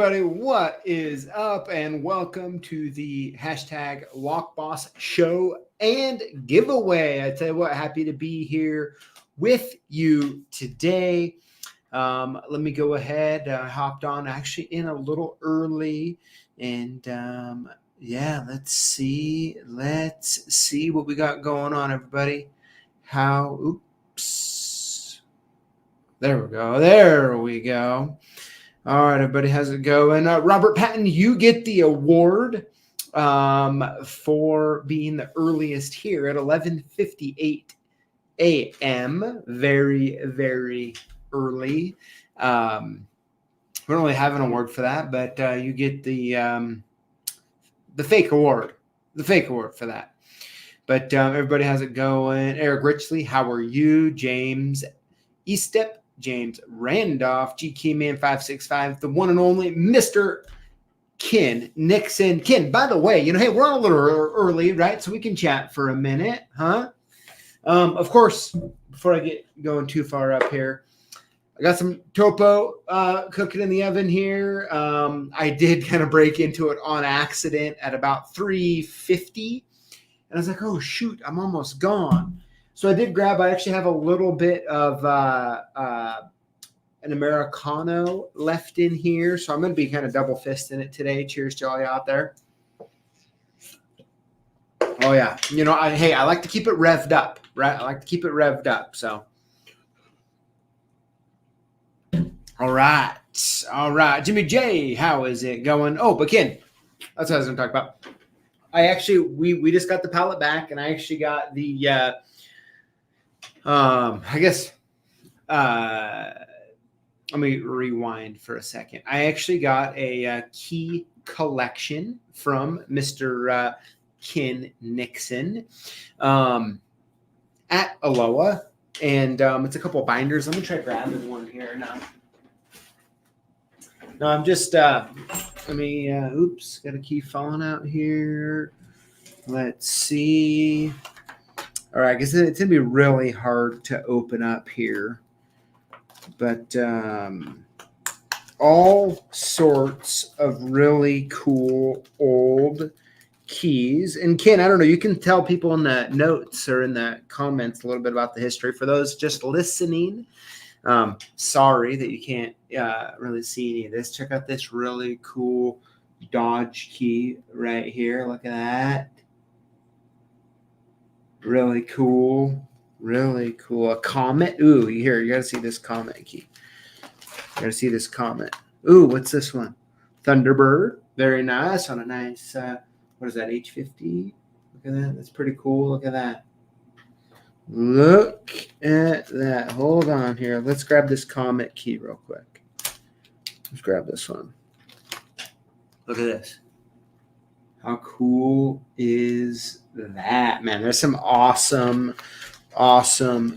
everybody, what is up? And welcome to the hashtag Lockboss Show and Giveaway. I tell you what, happy to be here with you today. Let me go ahead. I hopped on actually in a little early, and yeah, let's see what we got going on, everybody. Oops, there we go. All right, everybody, how's it going? Robert Patton, you get the award for being the earliest here at 11:58 a.m. Very, very early. We don't really have an award for that, but you get the fake award, for that. But everybody, how's it going? Eric Richley, how are you? James Eastep, James Randolph, GK Man 565, the one and only Mr. Ken Nixon. Ken, by the way, hey, we're on a little early, right? So we can chat for a minute, huh? Of course, before I get going too far up here, I got some topo cooking in the oven here. I did kind of break into it on accident at about 3:50, and I was like, oh, shoot, I'm almost gone. So I actually have a little bit of an Americano left in here. So I'm going to be kind of double fisting it today. Cheers to all you out there. Oh, yeah. I like to keep it revved up, right? I like to keep it revved up. So, all right. Jimmy J, how is it going? Oh, but Ken, that's what I was going to talk about. We just got the pallet back, and I actually got the let me rewind for a second. I actually got a key collection from Mr. Ken Nixon at Aloha, and it's a couple binders. Let me try grabbing one here now. No, I'm just oops, got a key falling out here. Let's see. All right, I guess it's going to be really hard to open up here. But all sorts of really cool old keys. And Ken, I don't know, you can tell people in the notes or in the comments a little bit about the history. For those just listening, sorry that you can't really see any of this. Check out this really cool Dodge key right here. Look at that. Really cool. A comet. Ooh, you got to see this comet key. Ooh, what's this one? Thunderbird. Very nice. On a nice, what is that, H50? Look at that. That's pretty cool. Look at that. Hold on here. Let's grab this comet key real quick. Let's grab this one. Look at this. How cool is that, man? There's some awesome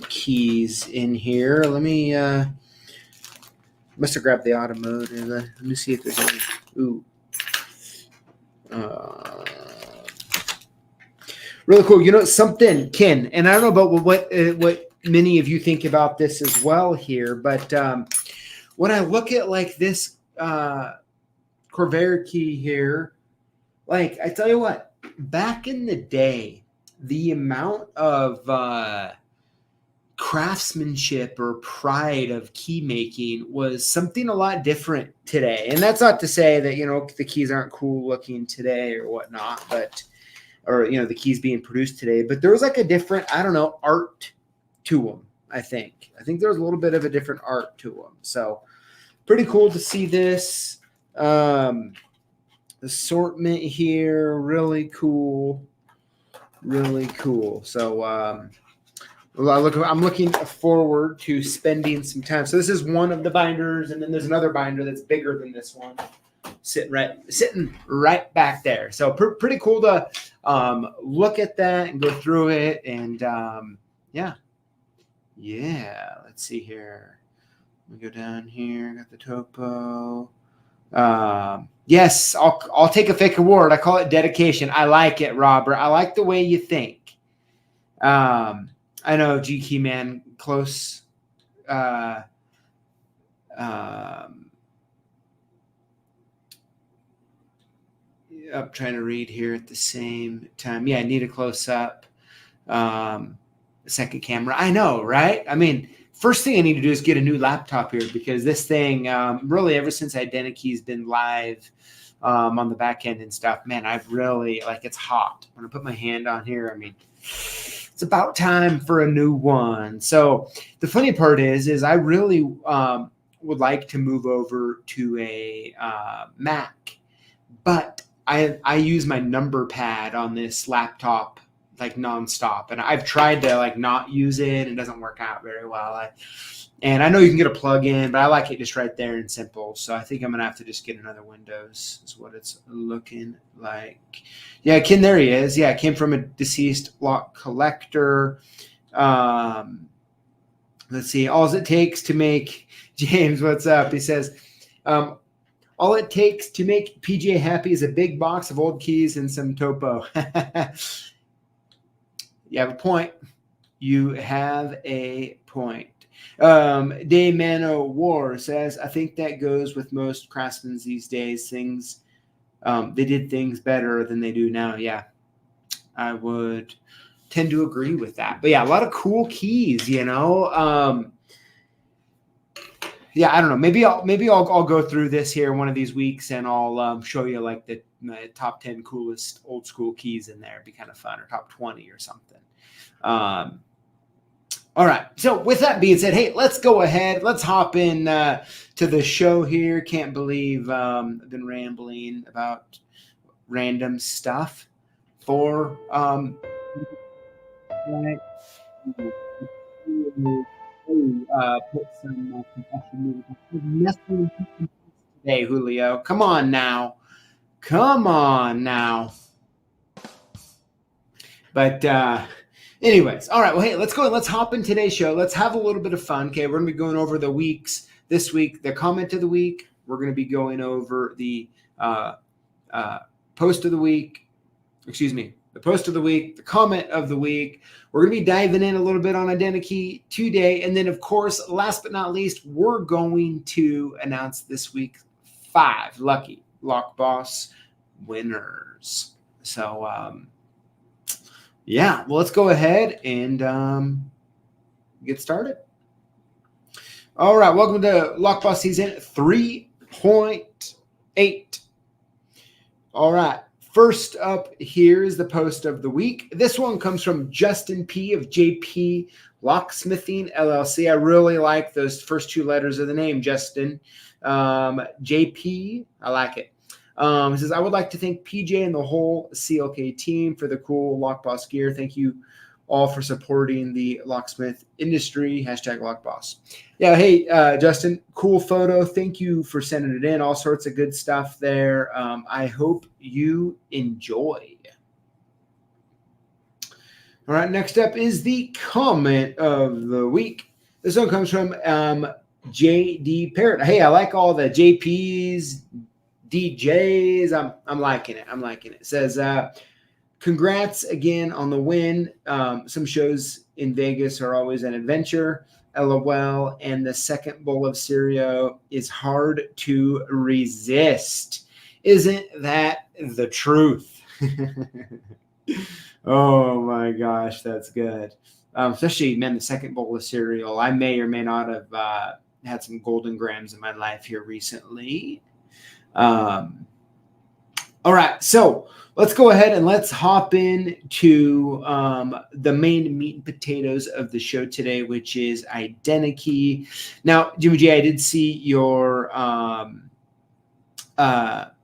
keys in here. Let me must have grabbed the automotive. Let me see if there's any. Ooh. Really cool. Something, Ken, and I don't know about what many of you think about this as well here, but when I look at like this Corvair key here, like I tell you what, back in the day, the amount of craftsmanship or pride of key making was something a lot different today. And that's not to say that, the keys aren't cool looking today or whatnot, or the keys being produced today, but there was like a different, I don't know, art to them. I think there was a little bit of a different art to them. So pretty cool to see this assortment here. Really cool. So I'm looking forward to spending some time. So this is one of the binders, and then there's another binder that's bigger than this one, sitting right back there. So pretty cool to look at that and go through it. And yeah. Let's see here. We go down here. Got the topo. Yes, I'll take a fake award. I call it dedication. I like it, Robert. I like the way you think. I know GK Man close. up trying to read here at the same time. Yeah, I need a close up. Second camera. I know, right? I mean, first thing I need to do is get a new laptop here because this thing, really ever since ideniKey's been live on the back end and stuff, man, I've really, like, it's hot. When I put my hand on here, I mean, it's about time for a new one. So the funny part is I really would like to move over to a Mac, but I use my number pad on this laptop like nonstop, and I've tried to like not use it. It doesn't work out very well. And I know you can get a plug-in, but I like it just right there and simple. So I think I'm gonna have to just get another Windows. Is what it's looking like. Yeah, Ken, there he is. Yeah, it came from a deceased lock collector. Let's see. All it takes to make James, what's up? He says, all it takes to make PJ happy is a big box of old keys and some topo. You have a point. You have a point. Day Mano War says, I think that goes with most craftsmen these days. Things they did things better than they do now. Yeah, I would tend to agree with that. But yeah, a lot of cool keys, you know. Yeah, I don't know. Maybe I'll go through this here one of these weeks, and I'll show you like my top 10 coolest old school keys in there. It'd be kind of fun, or top 20 or something. All right. So with that being said, hey, let's go ahead. Let's hop in to the show here. Can't believe I've been rambling about random stuff for put some confession music. Today, Julio. Come on now. But anyways, all right. Well, hey, let's go and let's hop in today's show. Let's have a little bit of fun. Okay, we're gonna be going over the weeks this week, the comment of the week. We're gonna be going over the post of the week. Excuse me, the post of the week, the comment of the week. We're gonna be diving in a little bit on ideniKey today, and then of course, last but not least, we're going to announce this week 5 lucky Lockboss winners. So yeah, well, let's go ahead and get started. All right, welcome to Lockboss Season 3.8. All right, first up here is the post of the week. This one comes from Justin P. of JP Locksmithing LLC. I really like those first 2 letters of the name, Justin. JP, I like it. He says, I would like to thank PJ and the whole CLK team for the cool Lockboss gear. Thank you all for supporting the locksmith industry. #Lockboss. Yeah, hey, Justin, cool photo. Thank you for sending it in. All sorts of good stuff there. I hope you enjoy. All right, next up is the comment of the week. This one comes from JD Parrott. Hey, I like all the JPs, DJs. I'm liking it. It says, congrats again on the win. Some shows in Vegas are always an adventure. LOL. And the second bowl of cereal is hard to resist. Isn't that the truth? Oh my gosh, that's good. Especially, man, the second bowl of cereal. I may or may not have had some golden grams in my life here recently. All right, so let's go ahead and let's hop in to the main meat and potatoes of the show today, which is ideniKey. Now, Jimmy J, I did see your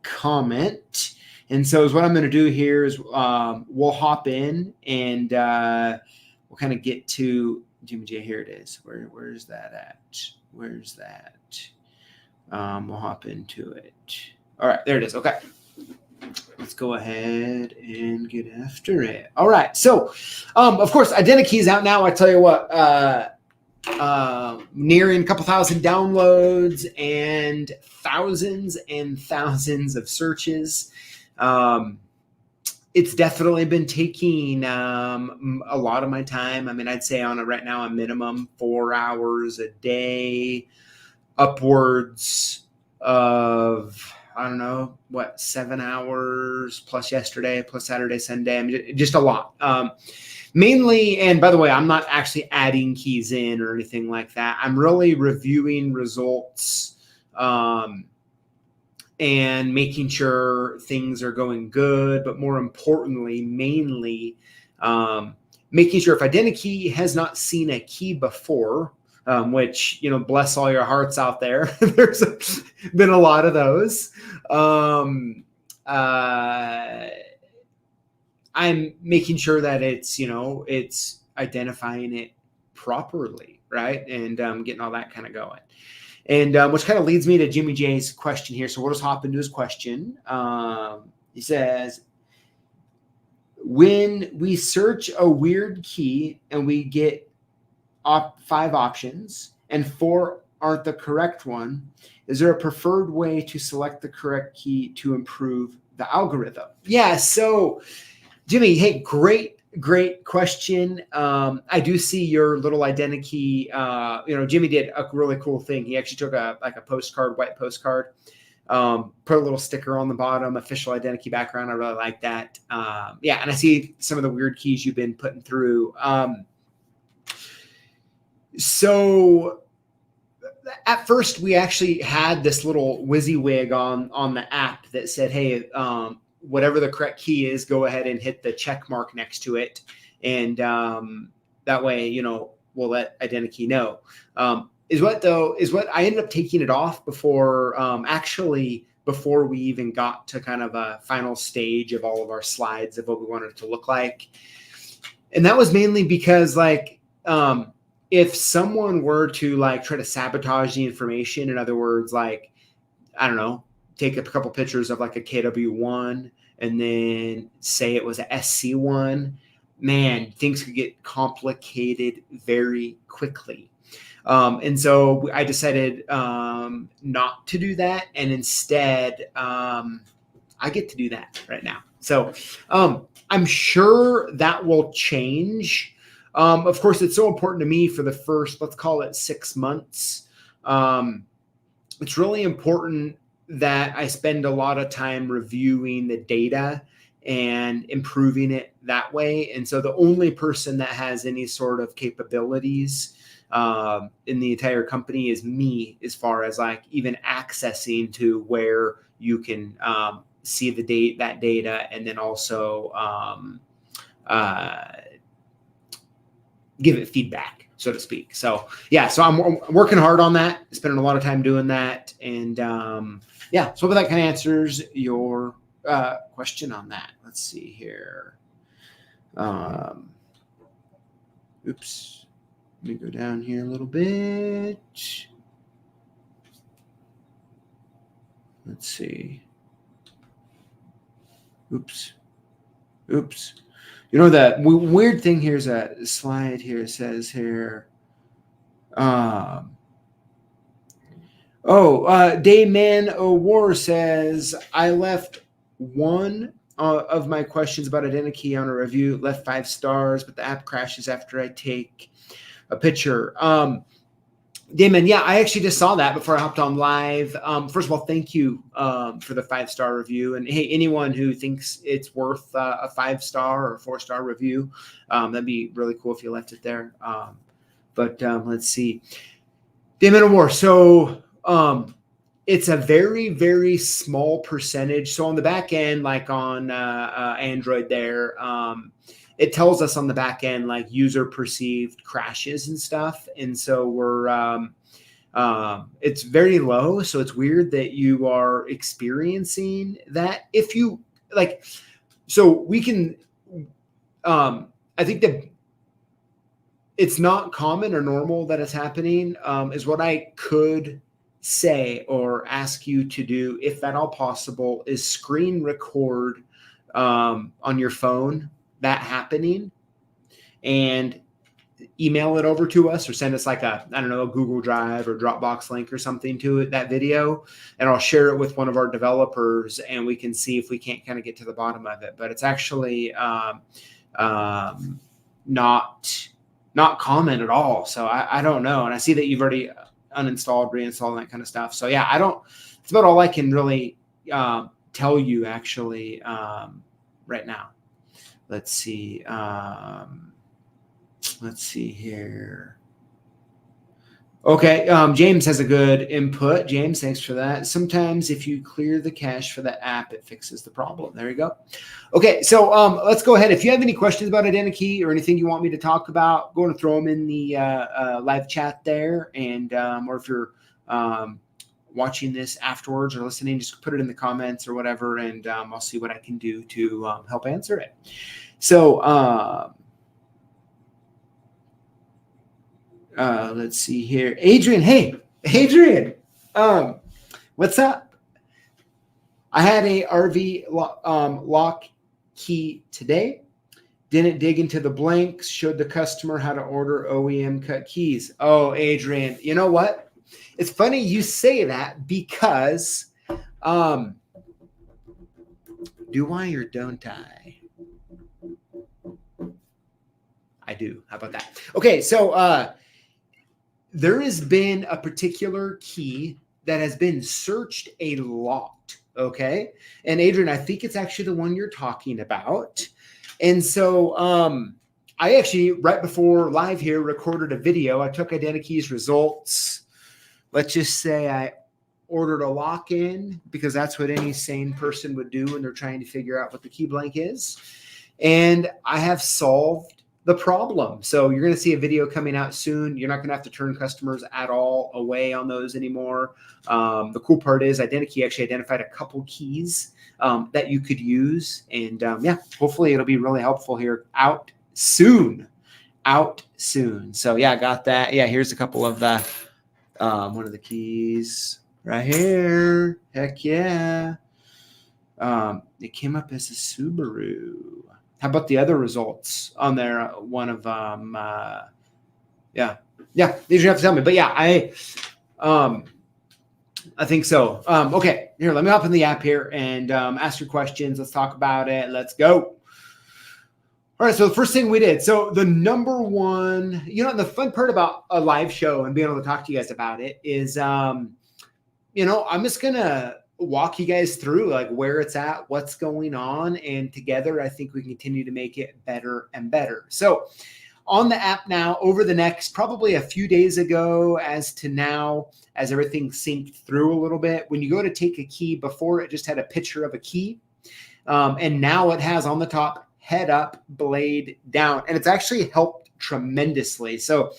comment, and so what I'm going to do here is we'll hop in and we'll kind of get to Jimmy J. Here it is. Where's that at? Where's that? We'll hop into it. All right, there it is. Okay. Let's go ahead and get after it. All right. So, of course, ideniKey is out now. I tell you what, nearing a couple thousand downloads and thousands of searches. It's definitely been taking a lot of my time. I mean, I'd say right now a minimum 4 hours a day, upwards of I don't know, what, 7 hours plus yesterday, plus Saturday, Sunday. I mean, just a lot. Mainly, and by the way, I'm not actually adding keys in or anything like that. I'm really reviewing results and making sure things are going good, but more importantly, mainly making sure if ideniKey has not seen a key before, which, you know, bless all your hearts out there. There's been a lot of those. I'm making sure that it's, you know, it's identifying it properly, right? And getting all that kind of going. And which kind of leads me to Jimmy J's question here. So we'll just hop into his question. He says, when we search a weird key and we get 5 options and 4 aren't the correct one, is there a preferred way to select the correct key to improve the algorithm? Yeah, so Jimmy, hey, great question. I do see your little ideniKey. You know, Jimmy did a really cool thing. He actually took a postcard, white postcard, put a little sticker on the bottom, official ideniKey background. I really like that. Yeah, and I see some of the weird keys you've been putting through. So at first, we actually had this little WYSIWYG on the app that said, hey, whatever the correct key is, go ahead and hit the check mark next to it. And that way, you know, we'll let ideniKey know. Is what I ended up taking it off before, before we even got to kind of a final stage of all of our slides of what we wanted it to look like. And that was mainly because, like, if someone were to like try to sabotage the information, in other words, like, I don't know, take a couple pictures of like a KW1 and then say it was a SC1, man, things could get complicated very quickly. And so I decided not to do that. And instead, I get to do that right now. So I'm sure that will change. Of course, it's so important to me for the first, let's call it 6 months. It's really important that I spend a lot of time reviewing the data and improving it that way. And so the only person that has any sort of capabilities in the entire company is me, as far as like even accessing to where you can see that data, and then also give it feedback, so to speak. So yeah, so I'm working hard on that, spending a lot of time doing that. And yeah, so hopefully that kind of answers your question on that. Let's see here. Oops. Let me go down here a little bit. Let's see. Oops. You know, that weird thing here is a slide here. It says here, Dayman O'War says, I left one of my questions about ideniKey on a review, left 5 stars, but the app crashes after I take a picture. Damon, yeah, I actually just saw that before I hopped on live. First of all, thank you for the 5-star review. And hey, anyone who thinks it's worth a 5-star or 4-star review, that'd be really cool if you left it there. But let's see. Damon O'War. So it's a very, very small percentage. So on the back end, like on Android there, it tells us on the back end, like user perceived crashes and stuff. And so we're, it's very low. So it's weird that you are experiencing that. If you like, so we can, I think that it's not common or normal that it's happening, is what I could say or ask you to do, if at all possible, is screen record on your phone that happening and email it over to us, or send us like a, I don't know, a Google Drive or Dropbox link or something to it, that video, and I'll share it with one of our developers and we can see if we can't kind of get to the bottom of it. But it's actually not common at all. So I don't know. And I see that you've already uninstalled, reinstalled, and that kind of stuff. So yeah, it's about all I can really, tell you actually right now. Let's see. Let's see here. Okay, James has a good input. James, thanks for that. Sometimes if you clear the cache for the app, it fixes the problem. There you go. Okay, so let's go ahead. If you have any questions about ideniKey or anything you want me to talk about, go and throw them in the live chat there. And or if you're watching this afterwards or listening, just put it in the comments or whatever, and I'll see what I can do to help answer it. So let's see here. Adrian, hey, Adrian, what's up? I had a RV lock key today. Didn't dig into the blanks. Showed the customer how to order OEM cut keys. Oh, Adrian, you know what? It's funny you say that because do I or don't I? I do. How about that? Okay, so there has been a particular key that has been searched a lot, okay? And Adrian, I think it's actually the one you're talking about. And so I actually, right before live here, recorded a video. I took ideniKey's results. Let's just say I ordered a lock-in because that's what any sane person would do when they're trying to figure out what the key blank is. And I have solved the problem. So you're going to see a video coming out soon. You're not going to have to turn customers at all away on those anymore. The cool part is ideniKey actually identified a couple keys that you could use. And yeah, hopefully it'll be really helpful here. Out soon. So yeah, I got that. Yeah, here's a couple of the, one of the keys right here. Heck yeah. It came up as a Subaru. How about the other results on there? One of them, yeah, these you have to tell me. But yeah, I think so. Okay, here, let me hop in the app here and ask your questions. Let's talk about it. Let's go. All right, so the first thing we did. So the number one, you know, the fun part about a live show and being able to talk to you guys about it is, you know, I'm just gonna walk you guys through like where it's at, what's going on, and together I think we can continue to make it better and better. So on the app now, over the next probably a few days ago as to now, as everything synced through a little bit, when you go to take a key, before it just had a picture of a key, and now it has on the top head up, blade down, and it's actually helped tremendously. So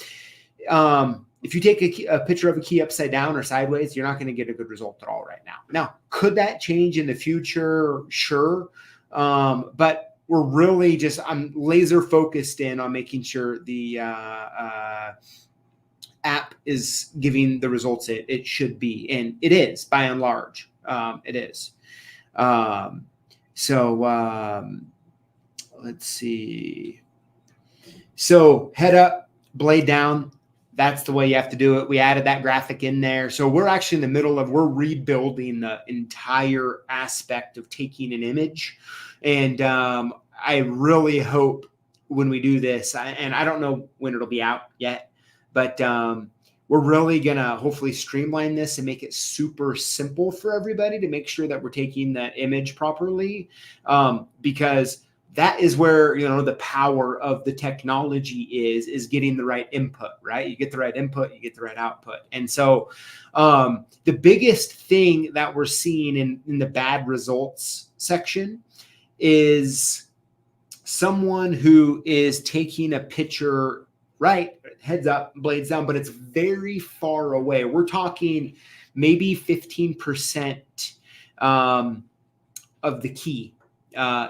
if you take a picture of a key upside down or sideways, you're not going to get a good result at all right now. Now, could that change in the future? Sure. But we're really just, I'm laser focused in on making sure the app is giving the results it should be. And it is, by and large. It is. Let's see. So head up, blade down. That's the way you have to do it. We added that graphic in there. So we're actually in the middle of, we're rebuilding the entire aspect of taking an image. And I really hope when we do this, and I don't know when it'll be out yet, but we're really going to hopefully streamline this and make it super simple for everybody to make sure that we're taking that image properly, because that is where, you know, the power of the technology is getting the right input, right? You get the right input, you get the right output. And so the biggest thing that we're seeing in the bad results section is someone who is taking a picture, right, heads up, blades down, but it's very far away. We're talking maybe 15% of the key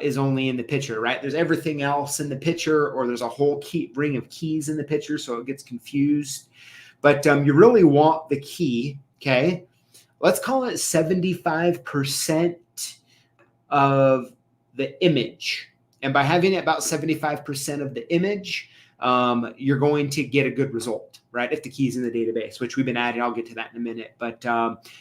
is only in the picture, right? There's everything else in the picture, or there's a whole ring of keys in the picture, so it gets confused. But you really want the key, okay? Let's call it 75% of the image. And by having it about 75% of the image, you're going to get a good result, right? If the key's in the database, which we've been adding, I'll get to that in a minute. But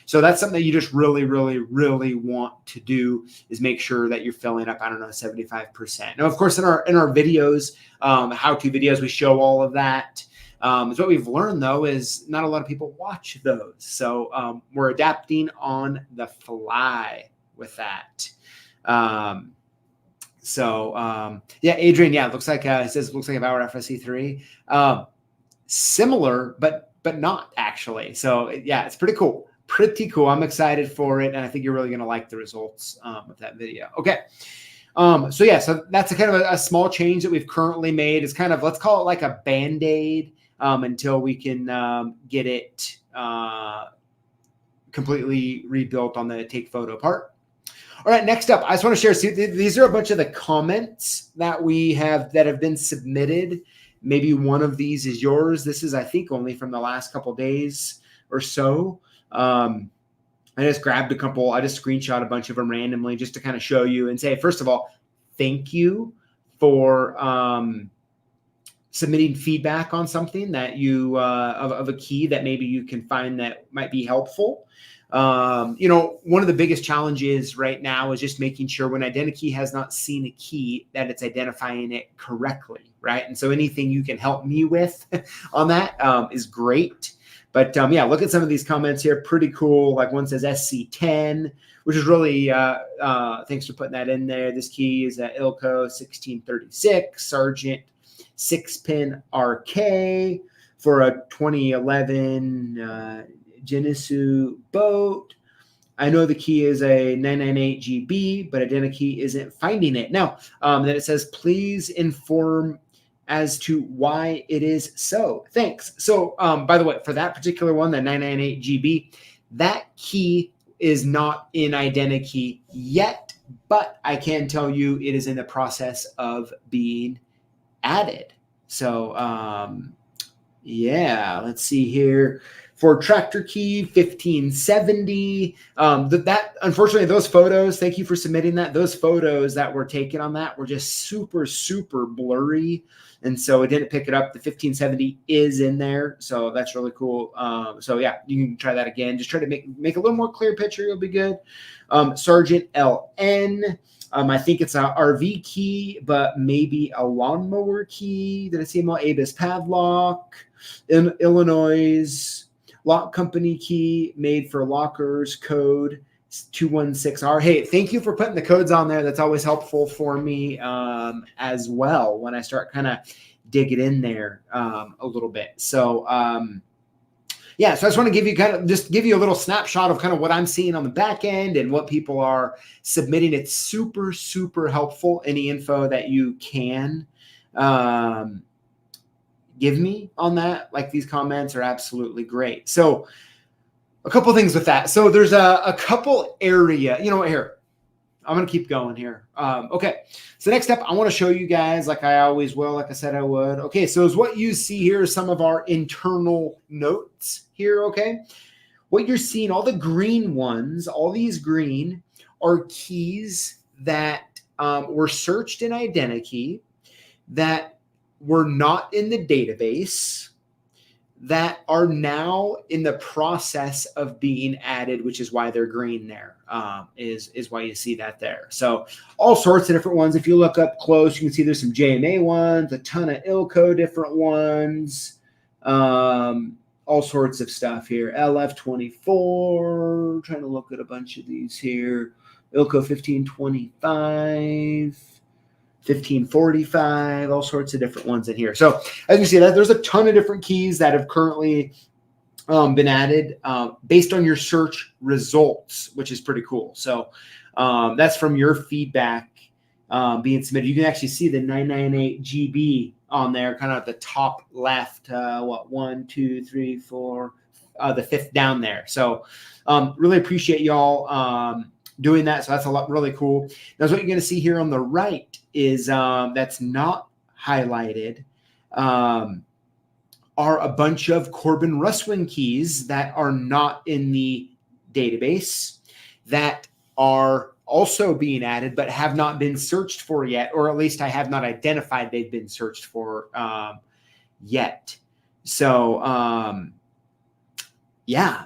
so that's something that you just really, really, really want to do, is make sure that you're filling up, I don't know, 75%. Now, of course, in our videos, how-to videos, we show all of that. What we've learned, though, is not a lot of people watch those. So we're adapting on the fly. with that. Yeah, Adrian, yeah, it looks like it says it looks like about FSC3. Similar, but not actually. So yeah, it's pretty cool. Pretty cool. I'm excited for it, and I think you're really going to like the results of that video. Okay. So yeah, so that's a kind of a small change that we've currently made. It's kind of, let's call it like a Band-Aid until we can get it completely rebuilt on the take photo part. All right, next up, I just want to share, see, these are a bunch of the comments that we have that have been submitted. Maybe one of these is yours. This is, I think, only from the last couple of days or so. I just grabbed a couple, I just screenshot a bunch of them randomly just to kind of show you and say, first of all, thank you for submitting feedback on something that you, of a key that maybe you can find that might be helpful. You know, one of the biggest challenges right now is just making sure when ideniKey has not seen a key that it's identifying it correctly, right? And so anything you can help me with on that is great. But yeah, look at some of these comments here. Pretty cool. Like one says SC10, which is really, thanks for putting that in there. This key is a ILCO 1636 Sargent 6-pin RK for a 2011 Genesu boat. I know the key is a 998 GB, but ideniKey isn't finding it. Now, then it says, please inform as to why it is so. Thanks. So, by the way, for that particular one, the 998 GB, that key is not in ideniKey yet, but I can tell you it is in the process of being added. So, yeah, let's see here. For tractor key 1570, that unfortunately those photos, thank you for submitting that. Those photos that were taken on that were just super blurry, and so it didn't pick it up. The 1570 is in there, so that's really cool. So yeah, you can try that again. Just try to make a little more clear picture. You'll be good. Sergeant LN. I think it's a RV key, but maybe a lawnmower key. Did I see them all? Abus padlock in Illinois. Lock company key made for lockers, code 216R. Hey, thank you for putting the codes on there. That's always helpful for me as well when I start kind of digging in there a little bit. So, yeah, so I just want to give you a little snapshot of kind of what I'm seeing on the back end and what people are submitting. It's super helpful. Any info that you can give me on that, like these comments are absolutely great. So a couple things with that. So there's a couple area, you know what, here, I'm going to keep going here. Okay. So next up, I want to show you guys, like I always will, like I said I would. Okay. So is what you see here is some of our internal notes here. Okay. What you're seeing, all the green ones, all these green are keys that were searched in ideniKey that were not in the database that are now in the process of being added, which is why they're green there, is why you see that there. So all sorts of different ones. If you look up close, you can see there's some JMA ones, a ton of ILCO different ones, all sorts of stuff here. LF24, trying to look at a bunch of these here. ILCO 1525. 1545, all sorts of different ones in here. So as you see that there's a ton of different keys that have currently been added based on your search results, which is pretty cool. So that's from your feedback being submitted. You can actually see the 998 GB on there, kind of at the top left, what, 1, 2, 3, 4, the fifth down there. So really appreciate y'all doing that. So that's really cool. Now, what you're going to see here on the right is that's not highlighted are a bunch of Corbin Russwin keys that are not in the database that are also being added but have not been searched for yet, or at least I have not identified they've been searched for yet. So yeah,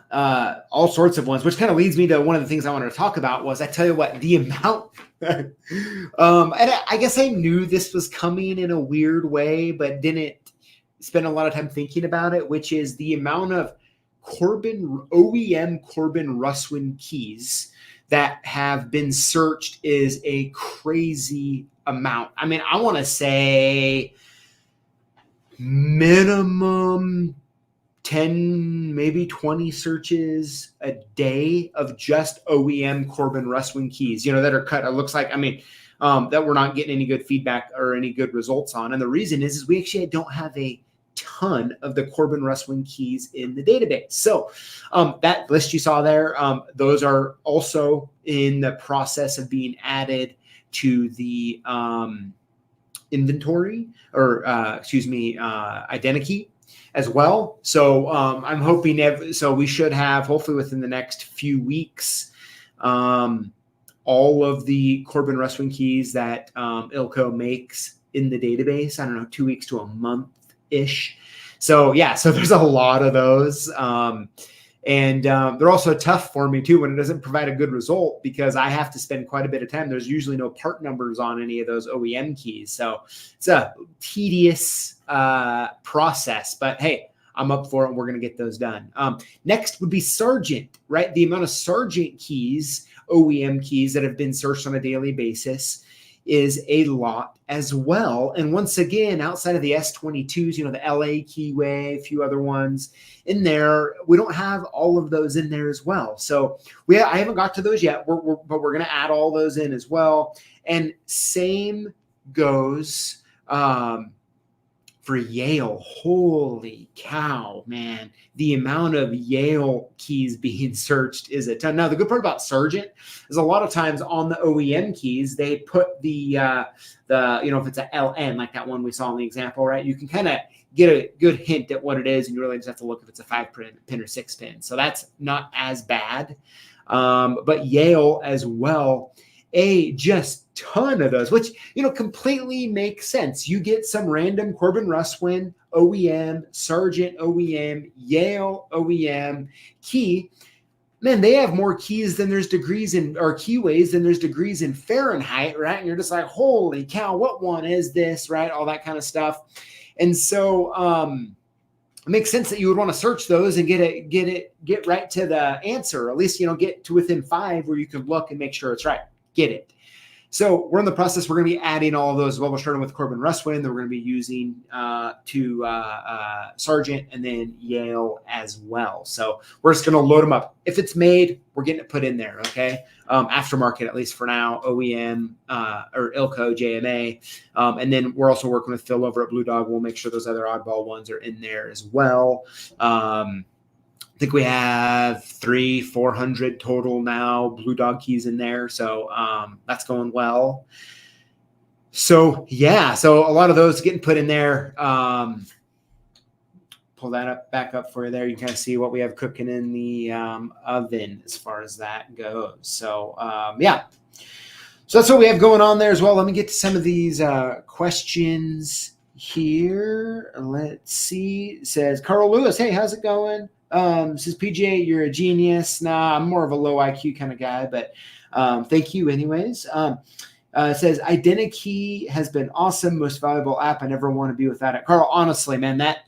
all sorts of ones, which kind of leads me to one of the things I wanted to talk about was, I tell you what, the amount, and I guess I knew this was coming in a weird way, but didn't spend a lot of time thinking about it, which is the amount of OEM Corbin Russwin keys that have been searched is a crazy amount. I mean, I want to say minimum 10, maybe 20 searches a day of just OEM Corbin Russwin keys, that are cut. It looks like, that we're not getting any good feedback or any good results on. And the reason is we actually don't have a ton of the Corbin Russwin keys in the database. So that list you saw there, those are also in the process of being added to the inventory or ideniKey as well. So I'm hoping so we should have, hopefully within the next few weeks, all of the Corbin Russwin keys that ILCO makes in the database. I don't know, 2 weeks to a month-ish. So yeah, so there's a lot of those. And they're also tough for me too when it doesn't provide a good result, because I have to spend quite a bit of time. There's usually no part numbers on any of those OEM keys. So it's a tedious process, but hey, I'm up for it and we're going to get those done. Next would be Sargent, right? The amount of Sargent keys, OEM keys that have been searched on a daily basis is a lot as well. And once again, outside of the S22s, the LA keyway, a few other ones in there, we don't have all of those in there as well. So I haven't got to those yet, but we're going to add all those in as well. And same goes for Yale. Holy cow, man. The amount of Yale keys being searched is a ton. Now, the good part about Sargent is a lot of times on the OEM keys, they put the if it's a LN, like that one we saw in the example, right? You can kind of get a good hint at what it is, and you really just have to look if it's a 5-pin or 6-pin. So that's not as bad. But Yale as well, just ton of those, which, completely makes sense. You get some random Corbin Russwin OEM, Sargent OEM, Yale OEM key. Man, they have more keys than there's degrees in, or keyways than there's degrees in Fahrenheit, right? And you're just like, holy cow, what one is this, right? All that kind of stuff. And so it makes sense that you would want to search those and get right to the answer, or at least, get to within 5 where you can look and make sure it's right. Get it. So we're in the process. We're going to be adding all of those. Well, we're starting with Corbin Russwin that we're going to be using to Sargent, and then Yale as well. So we're just going to load them up. If it's made, we're getting it put in there. Okay. Aftermarket, at least for now, OEM or ILCO, JMA. And then we're also working with Phil over at Blue Dog. We'll make sure those other oddball ones are in there as well. I think we have 300-400 total now Blue Dog keys in there. So that's going well. So yeah, so a lot of those getting put in there. Pull that back up for you there. You can kind of see what we have cooking in the oven as far as that goes. So yeah. So that's what we have going on there as well. Let me get to some of these questions here. Let's see. It says Carl Lewis, hey, how's it going? Says PJ, you're a genius. Nah, I'm more of a low IQ kind of guy, but thank you anyways. Says ideniKey has been awesome, most valuable app. I never want to be without it. Carl, honestly, man, that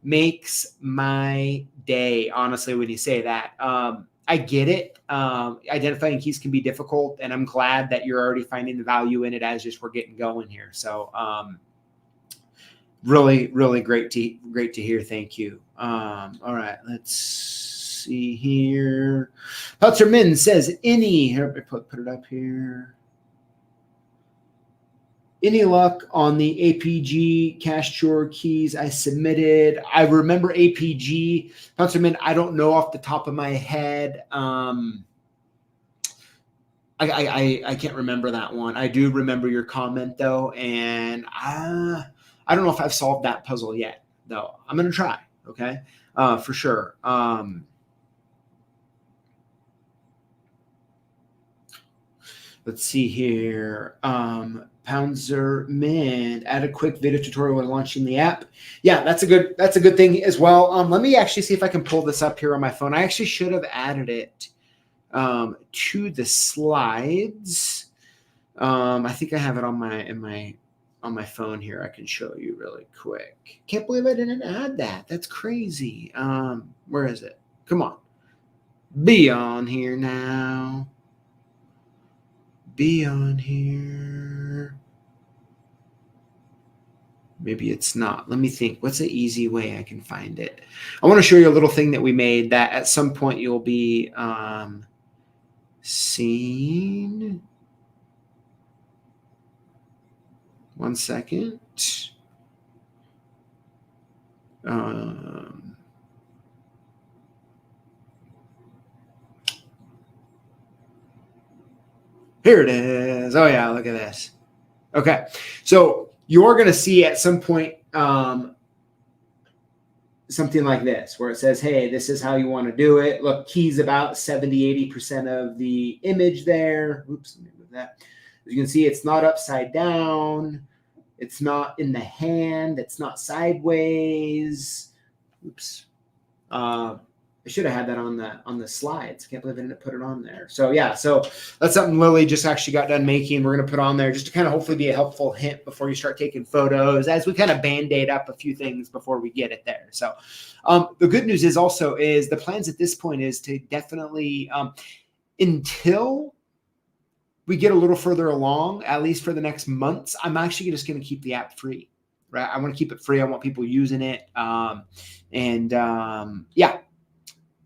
makes my day, honestly, when you say that. I get it. Identifying keys can be difficult, and I'm glad that you're already finding the value in it as just we're getting going here. So really, really great to hear. Thank you. All right, let's see here. Putzer Min says, here, put it up here. Any luck on the APG cash drawer keys I submitted? I remember APG. Putzer Min, I don't know off the top of my head. I can't remember that one. I do remember your comment though, and I don't know if I've solved that puzzle yet, though. I'm going to try, okay, for sure. Let's see here. Pounzer Min, add a quick video tutorial when launching the app. Yeah, that's a good thing as well. Let me actually see if I can pull this up here on my phone. I actually should have added it to the slides. I think I have it on my phone here. I can show you really quick. Can't believe I didn't add that. That's crazy. Where is it? Come on. Be on here now. Be on here. Maybe it's not. Let me think. What's an easy way I can find it? I want to show you a little thing that we made that at some point you'll be seeing. One second. Here it is. Oh yeah, look at this. Okay, so you're going to see at some point something like this, where it says, hey, this is how you want to do it. Look, key's about 70-80% of the image there. Oops, let me move that. As you can see, it's not upside down. It's not in the hand. It's not sideways. Oops. I should have had that on the slides. Can't believe I didn't put it on there. So yeah, so that's something Lily just actually got done making. We're going to put on there just to kind of hopefully be a helpful hint before you start taking photos, as we kind of band-aid up a few things before we get it there. So the good news is also is the plans at this point is to definitely until we get a little further along, at least for the next months, I'm actually just going to keep the app free, right? I want to keep it free. I want people using it. Yeah.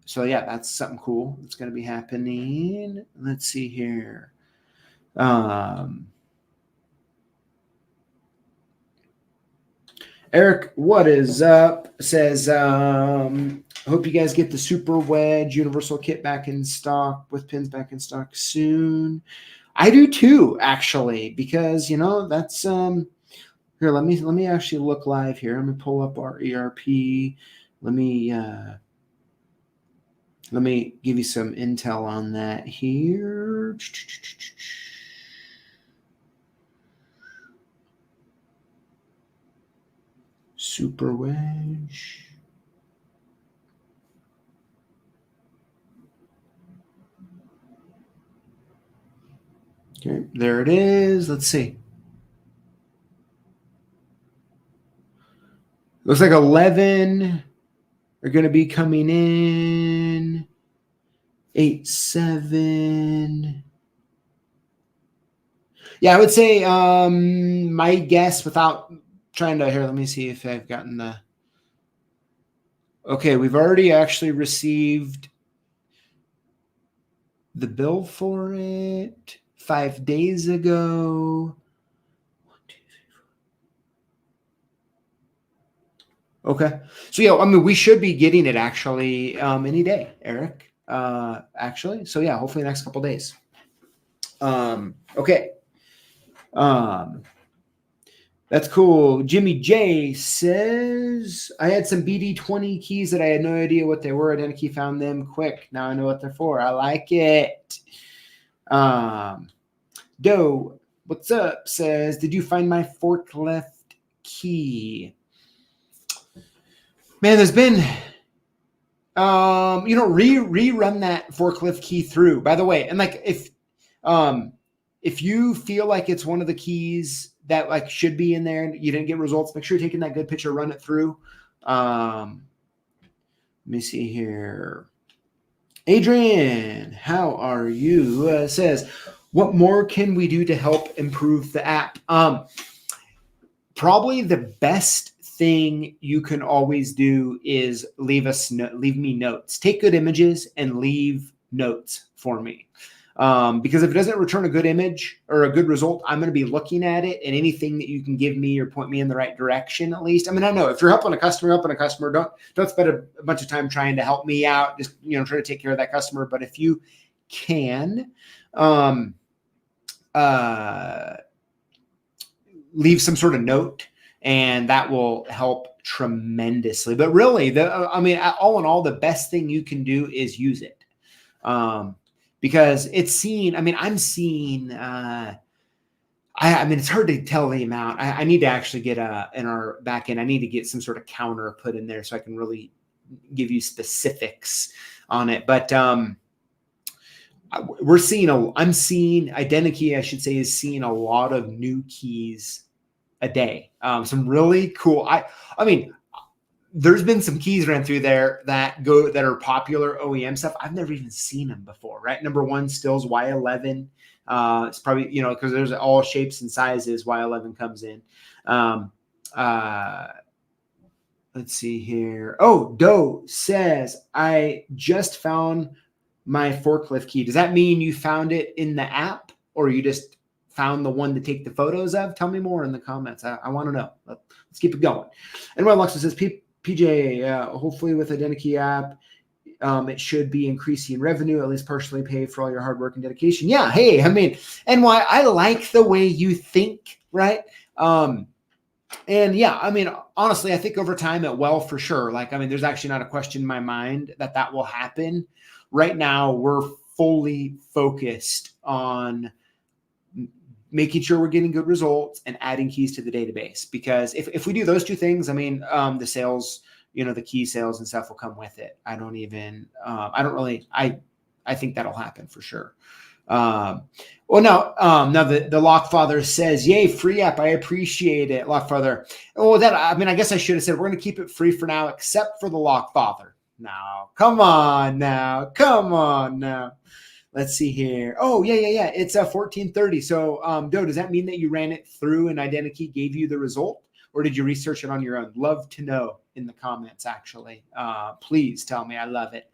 So yeah, that's something cool that's going to be happening. Let's see here. Eric, what is up? Says, hope you guys get the Super Wedge Universal Kit back in stock with pins back in stock soon. I do too, actually, because that's here. Let me actually look live here. Let me pull up our ERP. Let me give you some intel on that here. Super Wedge. Okay, there it is. Let's see. Looks like 11 are going to be coming in. 8, 7. Yeah, I would say my guess without trying to here. Let me see if I've gotten the. Okay, we've already actually received the bill for it 5 days ago. 1, 2, 3, 4. Okay, so yeah, I mean we should be getting it actually any day, Eric. Actually, so yeah, hopefully the next couple days. Okay. That's cool. Jimmy J says, I had some BD20 keys that I had no idea what they were. ideniKey found them quick. Now I know what they're for. I like it. Doe, what's up? Says, did you find my forklift key? Man, there's been, rerun that forklift key through, by the way. And like, if you feel like it's one of the keys that like should be in there and you didn't get results, make sure you're taking that good picture, run it through. Let me see here. Adrian, how are you? Says, what more can we do to help improve the app? Probably the best thing you can always do is leave me notes. Take good images and leave notes for me. Because if it doesn't return a good image or a good result, I'm going to be looking at it, and anything that you can give me or point me in the right direction, at least. I mean, I know if you're helping a customer, don't spend a bunch of time trying to help me out. Just, try to take care of that customer. But if you can, leave some sort of note, and that will help tremendously. But really, all in all, the best thing you can do is use it. Because it's seen, I'm seeing, it's hard to tell the amount. I need to actually get in our back end, I need to get some sort of counter put in there so I can really give you specifics on it. But I'm seeing ideniKey, I should say, is seeing a lot of new keys a day. Some really cool, there's been some keys ran through there that are popular OEM stuff. I've never even seen them before, right? Number one, Stills Y11. It's probably, because there's all shapes and sizes. Y11 comes in. Let's see here. Oh, Doe says, I just found my forklift key. Does that mean you found it in the app, or you just found the one to take the photos of? Tell me more in the comments. I want to know. Let's keep it going. And Alexa says, PJ, hopefully with ideniKey app, it should be increasing revenue, at least partially pay for all your hard work and dedication. Yeah. Hey, I mean, and why I like the way you think, right? And yeah, I mean, honestly, I think over time it will, for sure. Like, I mean, there's actually not a question in my mind that will happen. Right now, we're fully focused on making sure we're getting good results and adding keys to the database. Because if we do those two things, I mean, the sales, the key sales and stuff will come with it. I think that'll happen for sure. Now the Lockfather says, yay, free app. I appreciate it, Lockfather. I guess I should have said, we're going to keep it free for now, except for the Lockfather. Now, come on now. Let's see here. Oh, yeah. It's 1430. So, Doe, does that mean that you ran it through and ideniKey gave you the result, or did you research it on your own? Love to know in the comments, actually. Please tell me. I love it.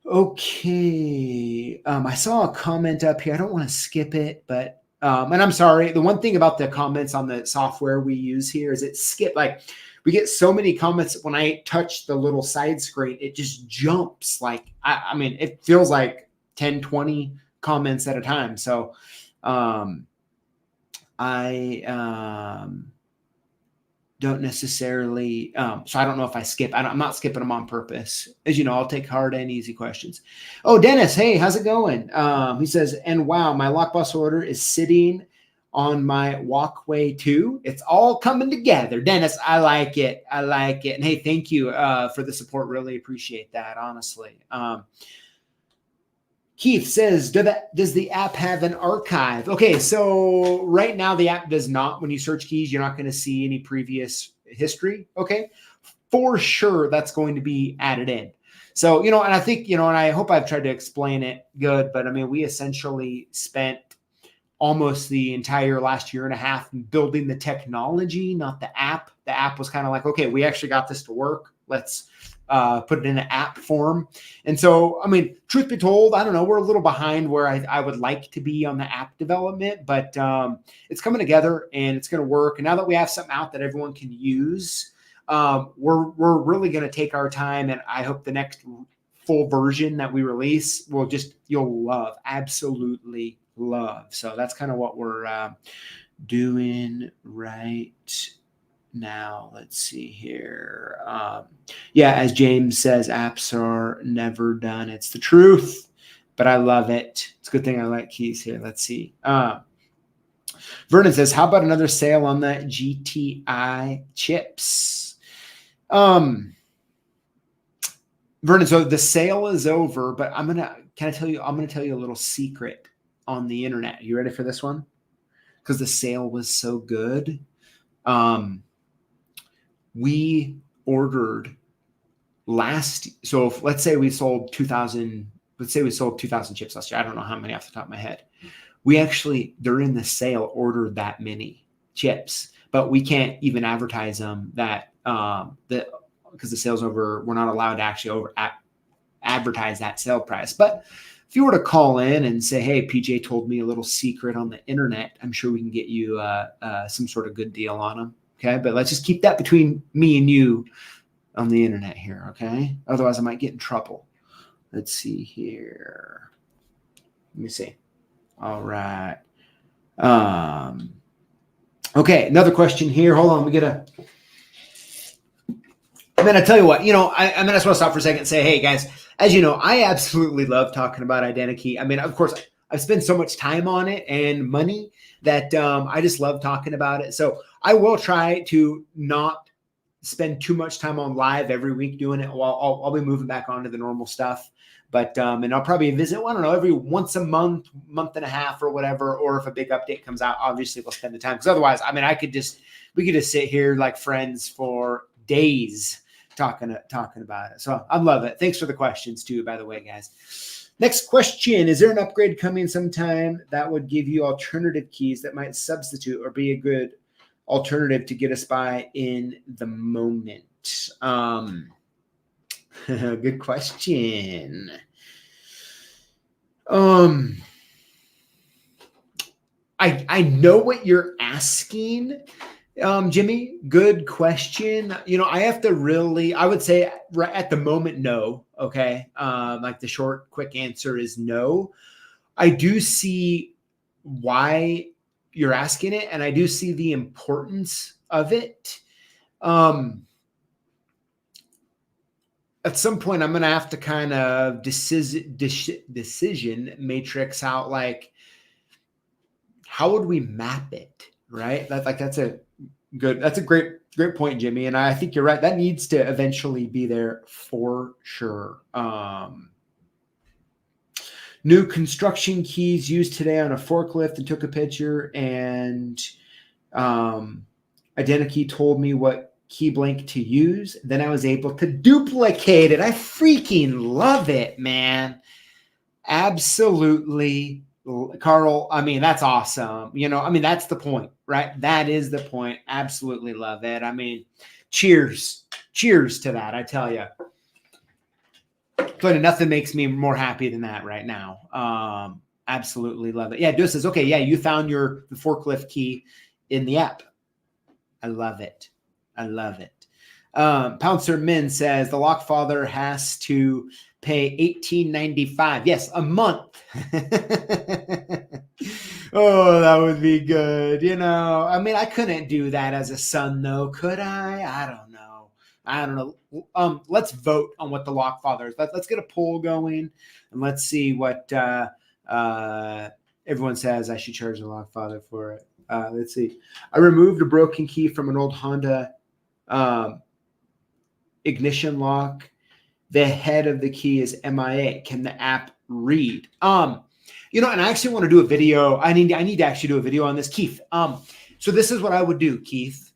Okay. I saw a comment up here. I don't want to skip it, but, and I'm sorry. The one thing about the comments on the software we use here is it skip. Like, we get so many comments when I touch the little side screen, it just jumps. Like, I mean, it feels like 10, 20 comments at a time. So, I don't necessarily, so I don't know if I skip. I'm not skipping them on purpose. As you know, I'll take hard and easy questions. Oh, Dennis, hey, how's it going? He says, and wow, my Lockboss order is sitting on my walkway too. It's all coming together. Dennis, I like it. And hey, thank you for the support. Really appreciate that, honestly. Keith says, does the app have an archive? Okay, so right now the app does not. When you search keys, you're not going to see any previous history. Okay, for sure that's going to be added in. So, and I think, and I hope I've tried to explain it good, but I mean, we essentially spent almost the entire last year and a half building the technology, not the app. The app was kind of like, okay, we actually got this to work. Let's put it in an app form. And so, I mean, truth be told, I don't know, we're a little behind where I would like to be on the app development, but it's coming together and it's going to work. And now that we have something out that everyone can use, we're really going to take our time. And I hope the next full version that we release will you'll love, absolutely love. So that's kind of what we're doing right now. Let's see here. Yeah, as James says, apps are never done. It's the truth, but I love it. It's a good thing I like keys here. Let's see. Vernon says, how about another sale on the GTI chips? Vernon, so the sale is over, but I'm going to tell you a little secret on the internet. You ready for this one? Because the sale was so good. We ordered so let's say we sold 2,000 chips last year. I don't know how many off the top of my head. We actually, during the sale, ordered that many chips, but we can't even advertise them because the sale's over. We're not allowed to actually advertise that sale price. But if you were to call in and say, hey, PJ told me a little secret on the internet, I'm sure we can get you some sort of good deal on them. Okay, but let's just keep that between me and you on the internet here, okay? Otherwise, I might get in trouble. Let's see here. Let me see. All right. Okay, another question here. Hold on, I tell you what, I just want to stop for a second and say, hey, guys, as you know, I absolutely love talking about ideniKey. I mean, of course, I've spent so much time on it and money that I just love talking about it. So I will try to not spend too much time on live every week doing it. I'll be moving back onto the normal stuff. But and I'll probably visit, I don't know, every once a month, month and a half or whatever. Or if a big update comes out, obviously we'll spend the time. Because otherwise, I mean, we could just sit here like friends for days talking about it. So I love it. Thanks for the questions too, by the way, guys. Next question. Is there an upgrade coming sometime that would give you alternative keys that might substitute or be a good alternative to get us by in the moment? Good question. I know what you're asking, Jimmy. Good question. I have to really, I would say right at the moment, no. Okay. Like the short, quick answer is no. I do see why you're asking it, and I do see the importance of it. At some point, I'm going to have to kind of decision matrix out, like, how would we map it, right? That's a great point, Jimmy. And I think you're right. That needs to eventually be there for sure. New construction keys used today on a forklift, and took a picture, and ideniKey told me what key blank to use. Then I was able to duplicate it. I freaking love it, man. Absolutely. Carl, I mean, that's awesome. That's the point, right? That is the point. Absolutely love it. I mean, cheers to that. I tell you, but nothing makes me more happy than that right now. Absolutely love it. Yeah. Dude says, okay. Yeah. You found the forklift key in the app. I love it. Pouncer Min says the Lockfather has to pay $18.95. Yes, a month. Oh, that would be good. I mean, I couldn't do that as a son, though, could I? I don't know. Let's vote on what the Lockfather is. Let's get a poll going, and let's see what everyone says. I should charge the Lockfather for it. Let's see. I removed a broken key from an old Honda ignition lock. The head of the key is MIA. Can the app read? And I actually want to do a video. I need to actually do a video on this, Keith. So this is what I would do, Keith.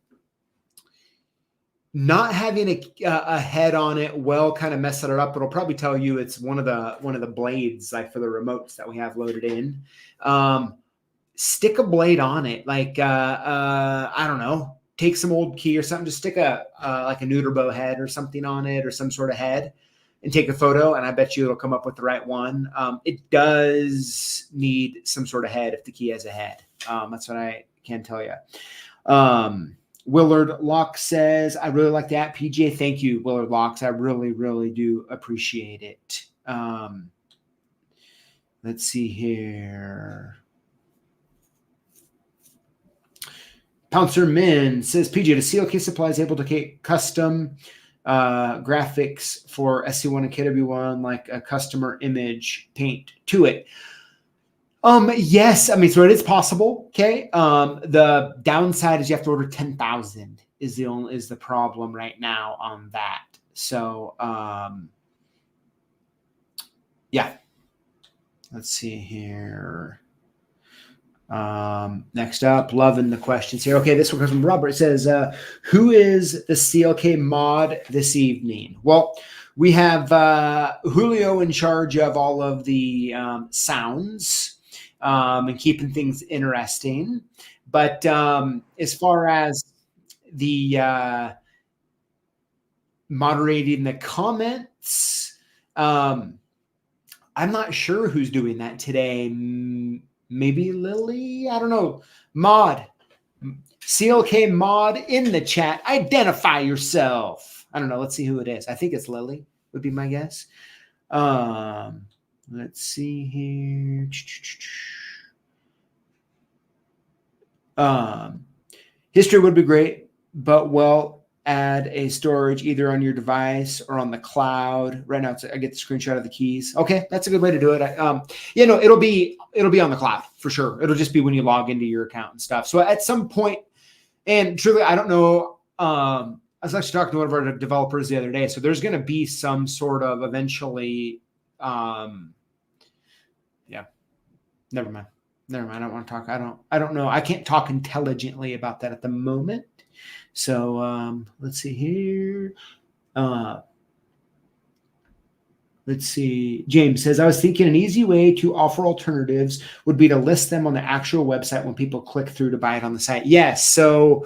Not having a head on it will kind of mess it up. It'll probably tell you it's one of the blades, like for the remotes that we have loaded in. Stick a blade on it, like I don't know. Take some old key or something, just stick like a neuter bow head or something on it, or some sort of head, and take a photo, and I bet you it'll come up with the right one. It does need some sort of head if the key has a head. That's what I can tell you. Willard Locke says, I really like the app, PJ. Thank you, Willard Locks. I really, really do appreciate it. Let's see here. Pouncer Min says, PJ, does CLK Supplies able to create custom graphics for SC1 and KW1, like a customer image paint to it? Yes, I mean, so it is possible. Okay. The downside is you have to order 10,000 is the problem right now on that. So, yeah. Let's see here. Next up, loving the questions here. Okay, this one comes from Robert. It says, who is the CLK mod this evening? Well, we have Julio in charge of all of the sounds and keeping things interesting. But as far as the moderating the comments, I'm not sure who's doing that today. Maybe Lily? I don't know. Mod. CLK mod in the chat. Identify yourself. I don't know. Let's see who it is. I think it's Lily, would be my guess. Let's see here. History would be great, but add a storage either on your device or on the cloud. Right now, I get the screenshot of the keys. Okay, that's a good way to do it. It'll be on the cloud for sure. It'll just be when you log into your account and stuff. So at some point, and truly, I don't know. I was actually talking to one of our developers the other day. So there's going to be some sort of eventually Yeah, never mind. I don't want to talk. I don't know. I can't talk intelligently about that at the moment. So let's see here. Let's see. James says, I was thinking an easy way to offer alternatives would be to list them on the actual website when people click through to buy it on the site. Yes. So